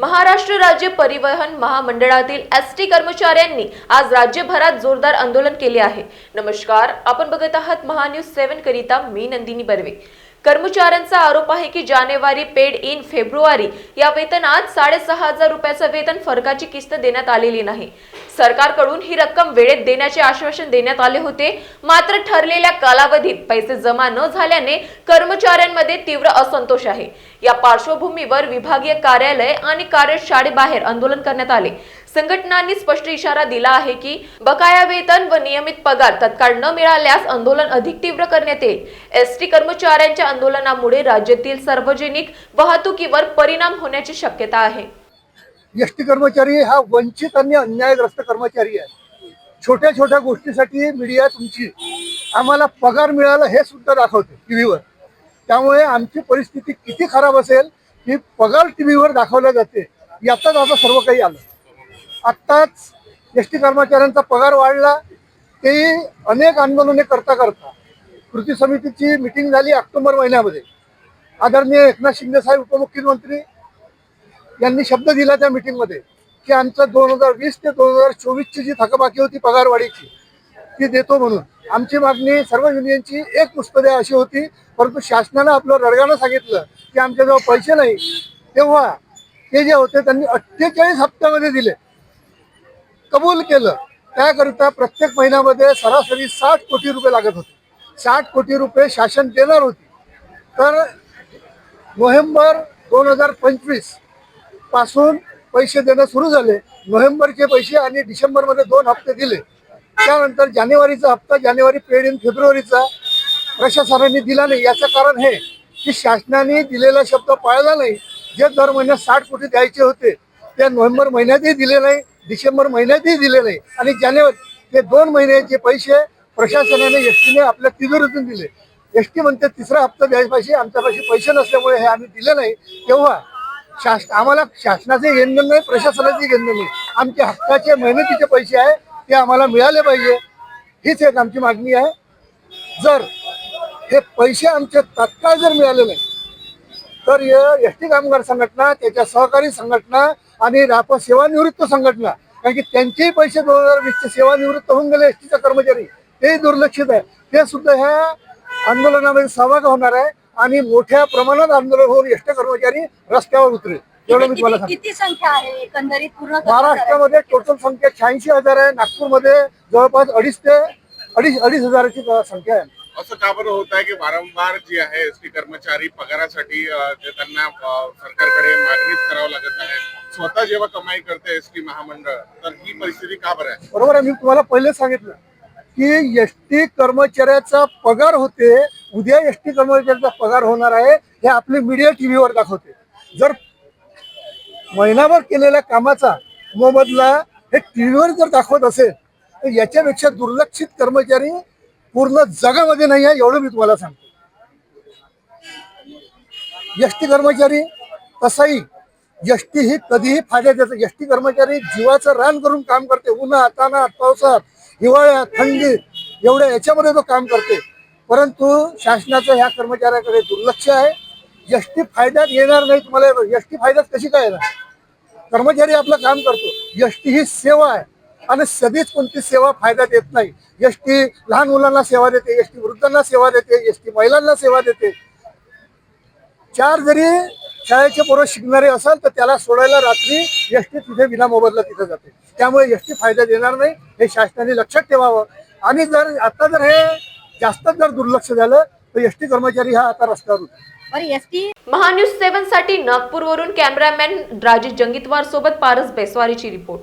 महाराष्ट्र राज्य परिवहन महामंडळातील एसटी कर्मचाऱ्यांनी आज राज्यभरात जोरदार आंदोलन केले आहे। नमस्कार, आपण बघत आहात महान्यूज 7 करिता मी नंदिनी बर्वे। कर्मचाऱ्यांचा आरोप आहे की जानेवारी पेड इन फेब्रुवारी या वेतनात 6,500 रुपयाचं वेतन फरकाची किस्त देण्यात आलेली नाही। सरकारकडून ही रक्कम वेळेत देण्याचे आश्वासन देण्यात आले होते, मात्र ठरलेल्या कालावधीत पैसे जमा न झाल्याने कर्मचाऱ्यांमध्ये तीव्र असंतोष आहे। या पार्श्वभूमीवर विभागीय कार्यालय आणि कार्यशाळेबाहेर आंदोलन करण्यात आले। संघटनांनी स्पष्ट इशारा दिला आहे की बकाया वेतन व नियमित पगार तत्काळ न मिळाल्यास आंदोलन अधिक तीव्र करण्यात येईल। एसटी कर्मचाऱ्यांच्या आंदोलनामुळे राज्यातील सार्वजनिक वाहतुकीवर परिणाम होण्याची शक्यता आहे। एसटी कर्मचारी हा वंचित आणि अन्यायग्रस्त कर्मचारी आहे। छोट्या छोट्या गोष्टीसाठी मीडिया तुमची आम्हाला पगार मिळाला हे सुद्धा दाखवते टीव्हीवर। त्यामुळे आमची परिस्थिती किती खराब असेल की पगार टीव्हीवर दाखवला जाते, यातच आता सर्व काही आलं। आत्ताच एसटी कर्मचाऱ्यांचा पगार वाढला, तेही अनेक आंदोलने करता करता कृती समितीची मीटिंग झाली ऑक्टोबर महिन्यामध्ये। आदरणीय एकनाथ शिंदे साहेब उपमुख्यमंत्री यांनी शब्द दिला त्या मीटिंगमध्ये की आमचं 2020 ते 2024ची जी थकबाकी होती पगारवाढीची ती देतो म्हणून। आमची मागणी सर्व युनियनची एक मुस्तदे अशी होती, परंतु शासनानं आपलं रडगाणं सांगितलं की आमच्याजवळ पैसे नाही। तेव्हा ते जे होते त्यांनी 48 हप्त्यामध्ये दिले, कबूल केलं। त्याकरिता प्रत्येक महिन्यामध्ये सरासरी 60 कोटी रुपये लागत होते। 60 कोटी रुपये शासन देणार होती। तर नोव्हेंबर 2025 पासून पैसे देणं सुरू झाले। नोव्हेंबरचे पैसे आणि डिसेंबरमध्ये 2 हप्ते दिले। त्यानंतर जानेवारीचा हप्ता, जानेवारी पेड इन फेब्रुवारीचा प्रशासनाने दिला नाही। याचं कारण हे की शासनाने दिलेला शब्द पाळला नाही। जे दर महिन्यात 60 कोटी द्यायचे होते ते नोव्हेंबर महिन्यातही दिले नाही, डिसेंबर महिन्यातही दिले नाही, आणि जानेवारी हे 2 महिन्याचे पैसे प्रशासनाने एसटीने आपल्या तिजोरीतून दिले। एसटी म्हणते तिसरा हप्ता द्यायला पाहिजे, आमच्यापाशी पैसे नसल्यामुळे हे आम्ही दिले नाही। तेव्हा आम्हाला शासनाचे घेणं नाही, प्रशासनाचे घेणं नाही। आमच्या हक्काचे मेहनतीचे पैसे आहे ते आम्हाला मिळाले पाहिजे, हीच एक आमची मागणी आहे। जर हे पैसे आमचे तात्काळ जर मिळाले नाही तर एसटी कामगार संघटना, त्याच्या सहकारी संघटना आणि राप सेवानिवृत्त संघटना, कारण की त्यांचेही पैसे 2020चे सेवानिवृत्त होऊन गेले एसटीचे कर्मचारी, तेही दुर्लक्षित आहे, ते सुद्धा ह्या आंदोलनामध्ये सहभाग होणार आहे आणि मोठ्या प्रमाणात आंदोलन होऊन एसटी कर्मचारी रस्त्यावर उतरेल। एवढं मी तुम्हाला सांगतो। किती संख्या आहे एकंदरीत पूर्ण महाराष्ट्रामध्ये टोटल संख्या 86,000 आहे। नागपूरमध्ये जवळपास 2,500ची संख्या आहे। असं का बरं होत आहे की वारंवार जे आहे एसटी कर्मचारी पगारासाठी त्यांना सरकारकडे मागणीच करावं लागत आहे? स्वतः जेव्हा कमाई करते एसटी महामंडळ, तर ही परिस्थिती का बरं आहे? बरोबर आहे, मी तुम्हाला पहिले सांगितलं की एसटी कर्मचाऱ्याचा पगार होते, उद्या एसटी कर्मचाऱ्याचा पगार होणार आहे हे आपले मीडिया टीव्हीवर दाखवते। जर महिनाभर केलेल्या कामाचा मोबदला हे टीव्हीवर जर दाखवत असेल तर याच्यापेक्षा दुर्लक्षित कर्मचारी पूर्ण जगामध्ये नाही आहे, एवढं मी तुम्हाला सांगतो। एसटी कर्मचारी तसाही एसटी ही कधीही फायद्यात येतं। एसटी कर्मचारी जीवाचं रान करून काम करते, उन्हात तानात पावसात हिवाळ्यात थंडीत एवढ्या याच्यामध्ये तो काम करते, परंतु शासनाचं ह्या कर्मचाऱ्याकडे दुर्लक्ष आहे। एसटी फायद्यात येणार नाही। तुम्हाला एसटी फायद्यात कशी काय येणार? कर्मचारी आपलं काम करतो, एसटी ही सेवा आहे आणि कधीच कोणती सेवा फायद्यात येत नाही। एसटी लहान मुलांना सेवा देते, एसटी वृद्धांना सेवा देते, एसटी महिलांना सेवा देते। 4 जरी शाळेचे पोरं शिकणारे असेल तर त्याला सोडायला रात्री एसटी तिथे विना मोबदला तिथे जाते। त्यामुळे एसटी फायद्यात येणार नाही, हे शासनाने लक्षात ठेवावं। आणि जर आता जर हे जास्त जर दुर्लक्ष झालं तर एसटी कर्मचारी हा आता रस्त्यावर उतरेल। महान्यूज 7 साठी नागपूरवरून कॅमेरामॅन राजेश जंगीतवार सोबत पारस बेसवारीची रिपोर्ट।